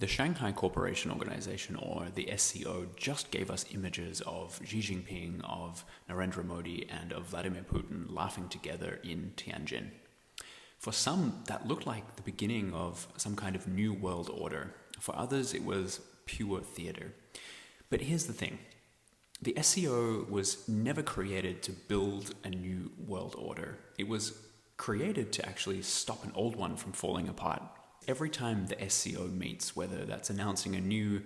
The Shanghai Cooperation Organisation, or the SCO, just gave us images of Xi Jinping, of Narendra Modi, and of Vladimir Putin laughing together in Tianjin. For some, that looked like the beginning of some kind of new world order. For others, it was pure theatre. But here's the thing. The SCO was never created to build a new world order. It was created to actually stop an old one from falling apart. Every time the SCO meets, whether that's announcing a new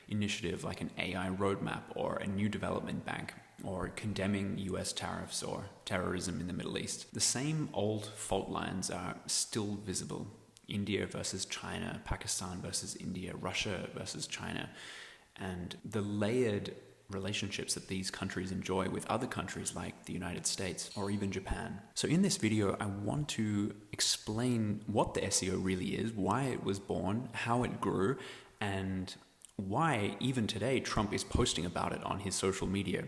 initiative like an AI roadmap or a new development bank or condemning US tariffs or terrorism in the Middle East, the same old fault lines are still visible. India versus China, Pakistan versus India, Russia versus China, and the layered relationships that these countries enjoy with other countries like the United States or even Japan. So in this video, I want to explain what the SCO really is, why it was born, how it grew, and why even today Trump is posting about it on his social media.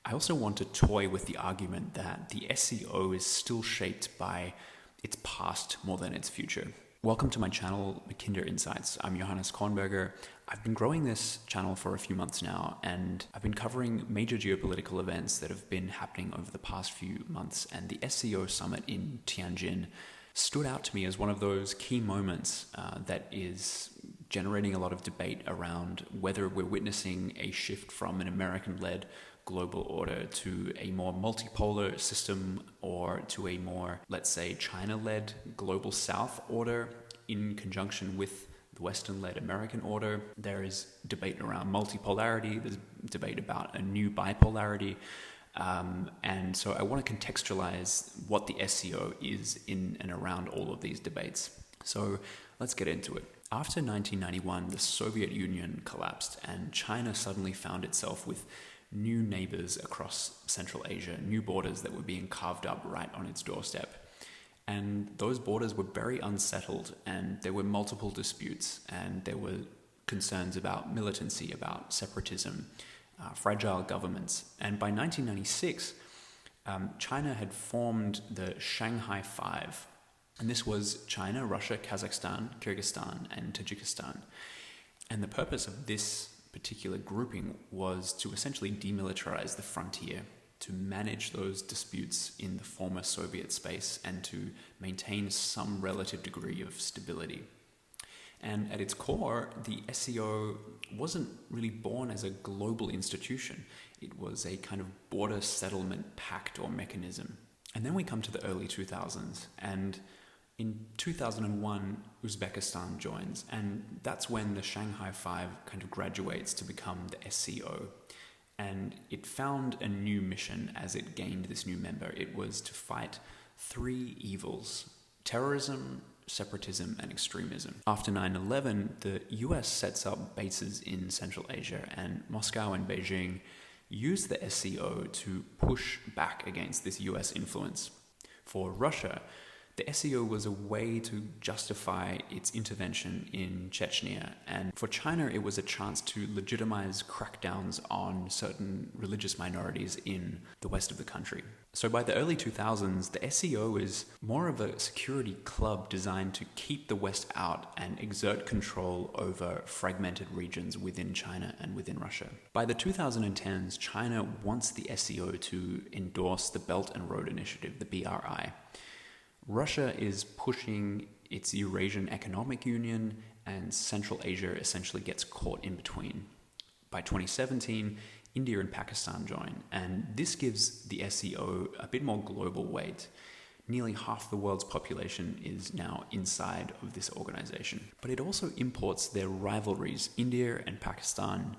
I also want to toy with the argument that the SCO is still shaped by its past more than its future. Welcome to my channel, Mackinder Insights. I'm Johannes Kornberger. I've been growing this channel for a few months now, and I've been covering major geopolitical events that have been happening over the past few months, and the SCO Summit in Tianjin stood out to me as one of those key moments that is generating a lot of debate around whether we're witnessing a shift from an American-led global order to a more multipolar system or to a more, let's say, China-led global South order in conjunction with the Western-led American order. There is debate around multipolarity, there's debate about a new bipolarity, and so I want to contextualize what the SCO is in and around all of these debates. So let's get into it. After 1991, the Soviet Union collapsed and China suddenly found itself with new neighbors across Central Asia, new borders that were being carved up right on its doorstep. And those borders were very unsettled, and there were multiple disputes, and there were concerns about militancy, about separatism, fragile governments. And by 1996, China had formed the Shanghai Five. And this was China, Russia, Kazakhstan, Kyrgyzstan, and Tajikistan. And the purpose of this particular grouping was to essentially demilitarize the frontier, to manage those disputes in the former Soviet space, and to maintain some relative degree of stability. And at its core, the SCO wasn't really born as a global institution. It was a kind of border settlement pact or mechanism. And then we come to the early 2000s, and in 2001, Uzbekistan joins, and that's when the Shanghai Five kind of graduates to become the SCO. And it found a new mission as it gained this new member. It was to fight three evils: terrorism, separatism, and extremism. After 9/11, the US sets up bases in Central Asia, and Moscow and Beijing used the SCO to push back against this US influence. For Russia, the SCO was a way to justify its intervention in Chechnya, and for China it was a chance to legitimize crackdowns on certain religious minorities in the west of the country. So by the early 2000s, the SCO is more of a security club designed to keep the West out and exert control over fragmented regions within China and within Russia. By the 2010s, China wants the SCO to endorse the Belt and Road Initiative, the BRI. Russia is pushing its Eurasian Economic Union, and Central Asia essentially gets caught in between. By 2017, India and Pakistan join, and this gives the SCO a bit more global weight. Nearly half the world's population is now inside of this organization. But it also imports their rivalries. India and Pakistan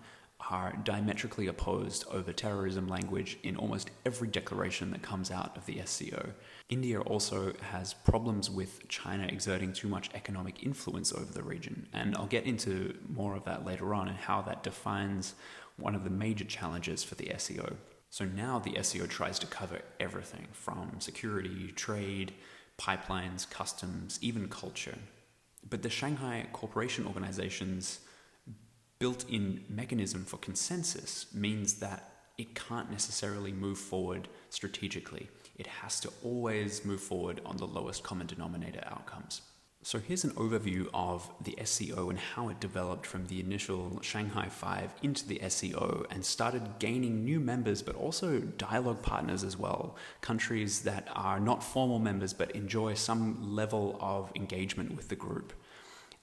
are diametrically opposed over terrorism language in almost every declaration that comes out of the SCO. India also has problems with China exerting too much economic influence over the region, and I'll get into more of that later on and how that defines one of the major challenges for the SCO. So now the SCO tries to cover everything from security, trade, pipelines, customs, even culture. But the Shanghai Cooperation Organization's built-in mechanism for consensus means that it can't necessarily move forward strategically. It has to always move forward on the lowest common denominator outcomes. So here's an overview of the SCO and how it developed from the initial Shanghai Five into the SCO and started gaining new members, but also dialogue partners as well. Countries that are not formal members, but enjoy some level of engagement with the group.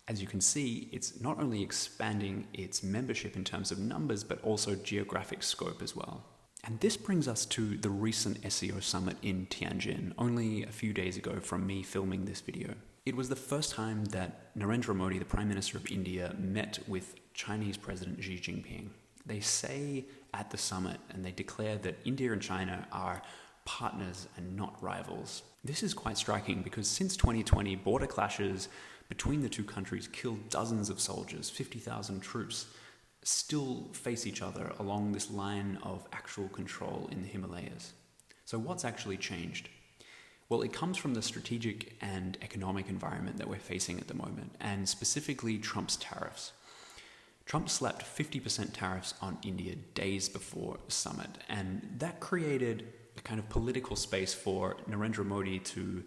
As you can see, it's not only expanding its membership in terms of numbers, but also geographic scope as well. And this brings us to the recent SCO summit in Tianjin, only a few days ago from me filming this video. It was the first time that Narendra Modi, the Prime Minister of India, met with Chinese President Xi Jinping. They say at the summit, and they declare that India and China are partners and not rivals. This is quite striking because since 2020, border clashes between the two countries killed dozens of soldiers, 50,000 troops still face each other along this line of actual control in the Himalayas. So what's actually changed? Well, it comes from the strategic and economic environment that we're facing at the moment, and specifically Trump's tariffs. Trump slapped 50% tariffs on India days before the summit, and that created a kind of political space for Narendra Modi to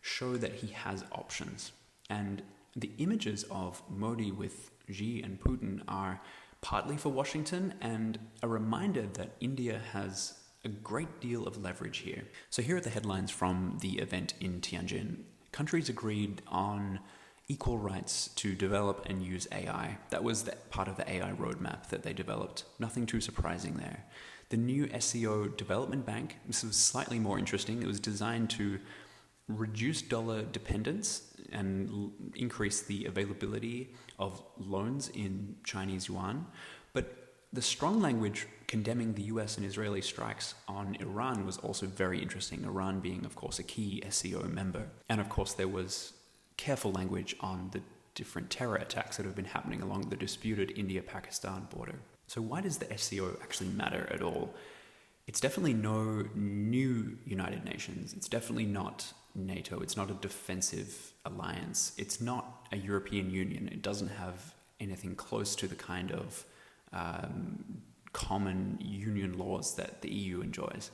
show that he has options. And the images of Modi with Xi and Putin are partly for Washington and a reminder that India has a great deal of leverage here. So here are the headlines from the event in Tianjin. Countries agreed on equal rights to develop and use AI. That was part of the AI roadmap that they developed. Nothing too surprising there. The new SCO development bank, this was slightly more interesting. It was designed to reduce dollar dependence and increase the availability of loans in Chinese yuan. But the strong language condemning the US and Israeli strikes on Iran was also very interesting, Iran being, of course, a key SCO member. And of course, there was careful language on the different terror attacks that have been happening along the disputed India-Pakistan border. So why does the SCO actually matter at all? It's definitely no new United Nations. It's definitely not NATO. It's not a defensive alliance. It's not a European Union. It doesn't have anything close to the kind of common union laws that the EU enjoys.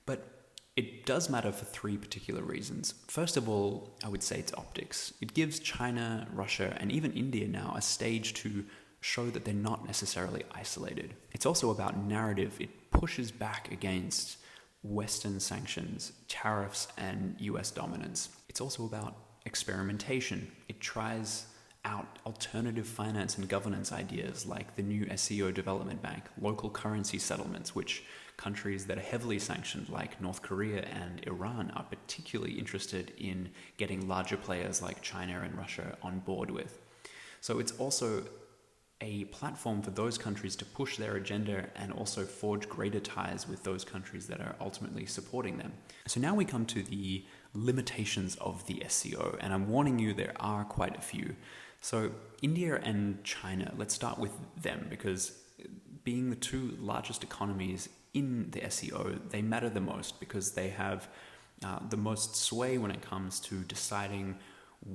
But it does matter for three particular reasons. First of all, I would say it's optics. It gives China, Russia, and even India now a stage to show that they're not necessarily isolated. It's also about narrative. It pushes back against Western sanctions, tariffs, and US dominance. It's also about experimentation. It tries out alternative finance and governance ideas like the new SCO development bank, local currency settlements, which countries that are heavily sanctioned like North Korea and Iran are particularly interested in getting larger players like China and Russia on board with. So it's also a platform for those countries to push their agenda and also forge greater ties with those countries that are ultimately supporting them. So now we come to the limitations of the SCO, and I'm warning you there are quite a few. So India and China, let's start with them, because being the two largest economies in the SCO, they matter the most because they have the most sway when it comes to deciding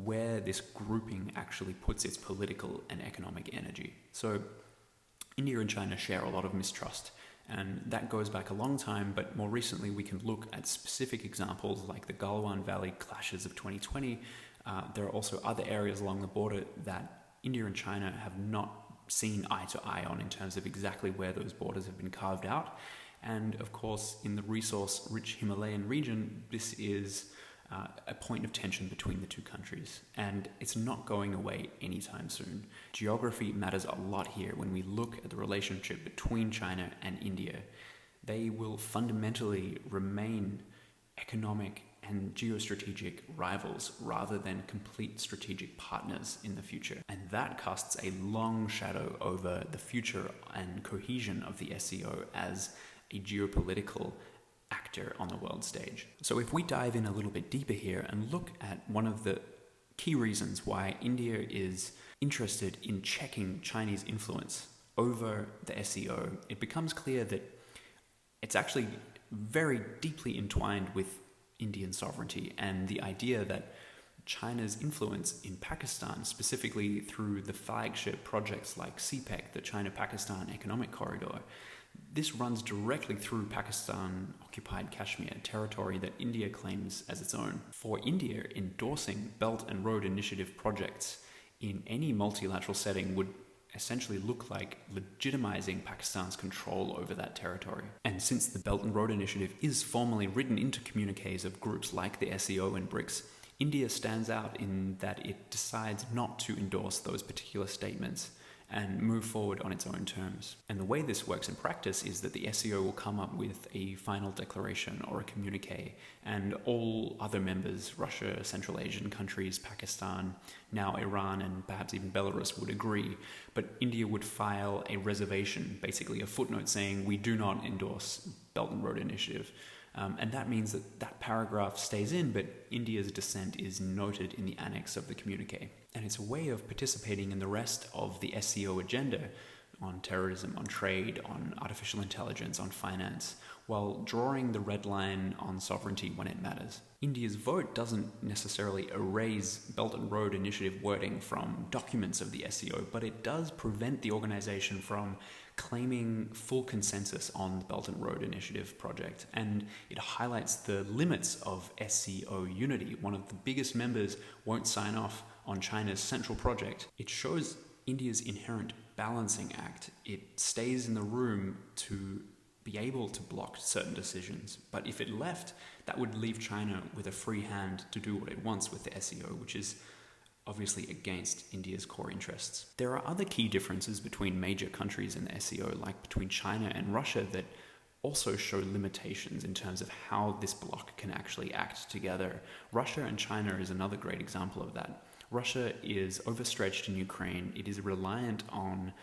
where this grouping actually puts its political and economic energy. So India and China share a lot of mistrust, and that goes back a long time, but more recently we can look at specific examples like the Galwan Valley clashes of 2020. There are also other areas along the border that India and China have not seen eye to eye on in terms of exactly where those borders have been carved out. And of course, in the resource-rich Himalayan region, this is a point of tension between the two countries, and it's not going away anytime soon. Geography matters a lot here when we look at the relationship between China and India. They will fundamentally remain economic and geostrategic rivals rather than complete strategic partners in the future. And that casts a long shadow over the future and cohesion of the SCO as a geopolitical actor on the world stage. So if we dive in a little bit deeper here and look at one of the key reasons why India is interested in checking Chinese influence over the SCO, it becomes clear that it's actually very deeply entwined with Indian sovereignty and the idea that China's influence in Pakistan, specifically through the flagship projects like CPEC, the China-Pakistan Economic Corridor, This runs directly through Pakistan-occupied Kashmir, territory that India claims as its own. For India, endorsing Belt and Road Initiative projects in any multilateral setting would essentially look like legitimizing Pakistan's control over that territory. And since the Belt and Road Initiative is formally written into communiques of groups like the SCO and BRICS, India stands out in that it decides not to endorse those particular statements and move forward on its own terms. And the way this works in practice is that the SCO will come up with a final declaration or a communique, and all other members, Russia, Central Asian countries, Pakistan, now Iran, and perhaps even Belarus would agree, but India would file a reservation, basically a footnote saying we do not endorse Belt and Road Initiative. And that means that that paragraph stays in, but India's dissent is noted in the annex of the communique. And it's a way of participating in the rest of the SCO agenda on terrorism, on trade, on artificial intelligence, on finance, while drawing the red line on sovereignty when it matters. India's vote doesn't necessarily erase Belt and Road Initiative wording from documents of the SCO, but it does prevent the organization from claiming full consensus on the Belt and Road Initiative project, and it highlights the limits of SCO unity. One of the biggest members won't sign off on China's central project. It shows India's inherent balancing act. It stays in the room to be able to block certain decisions, but if it left, that would leave China with a free hand to do what it wants with the SCO, which is obviously against India's core interests. There are other key differences between major countries in the SCO, like between China and Russia, that also show limitations in terms of how this bloc can actually act together. Russia and China is another great example of that. Russia is overstretched in Ukraine. It is reliant on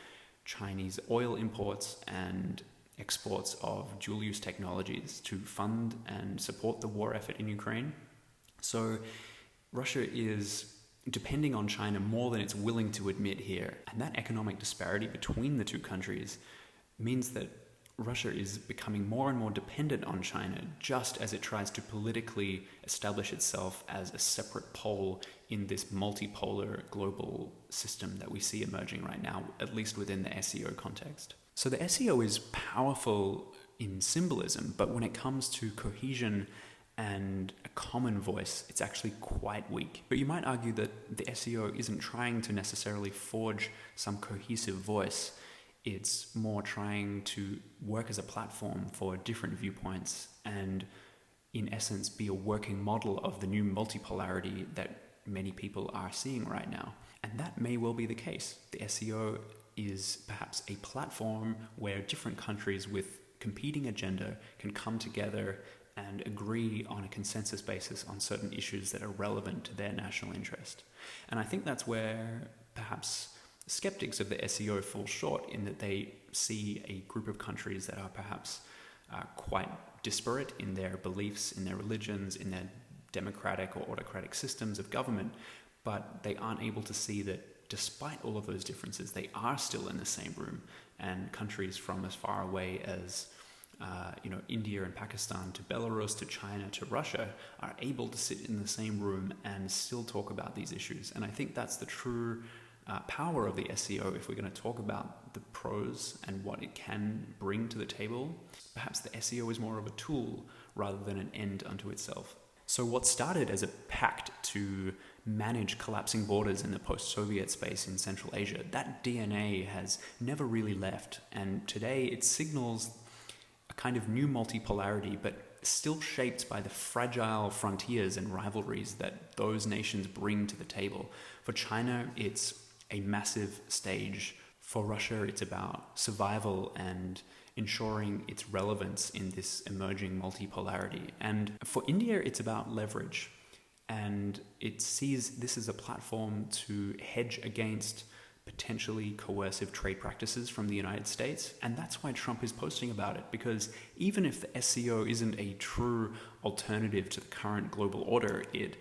Chinese oil imports and exports of dual-use technologies to fund and support the war effort in Ukraine. So Russia is depending on China more than it's willing to admit here. And that economic disparity between the two countries means that Russia is becoming more and more dependent on China, just as it tries to politically establish itself as a separate pole in this multipolar global system that we see emerging right now, at least within the SCO context. So the SCO is powerful in symbolism, but when it comes to cohesion and a common voice, it's actually quite weak. But you might argue that the SCO isn't trying to necessarily forge some cohesive voice. It's more trying to work as a platform for different viewpoints and, in essence, be a working model of the new multipolarity that many people are seeing right now. And that may well be the case. The SCO is perhaps a platform where different countries with competing agenda can come together and agree on a consensus basis on certain issues that are relevant to their national interest. And I think that's where perhaps skeptics of the SCO fall short, in that they see a group of countries that are perhaps quite disparate in their beliefs, in their religions, in their democratic or autocratic systems of government, but they aren't able to see that despite all of those differences, they are still in the same room, and countries from as far away as India and Pakistan to Belarus to China to Russia are able to sit in the same room and still talk about these issues. And I think that's the true power of the SCO. If we're going to talk about the pros and what it can bring to the table, perhaps the SCO is more of a tool rather than an end unto itself. So what started as a pact to manage collapsing borders in the post-Soviet space in Central Asia, that DNA has never really left. And today it signals a kind of new multipolarity, but still shaped by the fragile frontiers and rivalries that those nations bring to the table. For China, it's a massive stage. For Russia, it's about survival and ensuring its relevance in this emerging multipolarity. And for India, it's about leverage. And it sees this as a platform to hedge against potentially coercive trade practices from the United States. And that's why Trump is posting about it, because even if the SCO isn't a true alternative to the current global order, it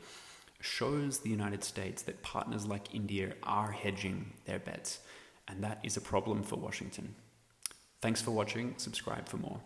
shows the United States that partners like India are hedging their bets. And that is a problem for Washington. Thanks for watching. Subscribe for more.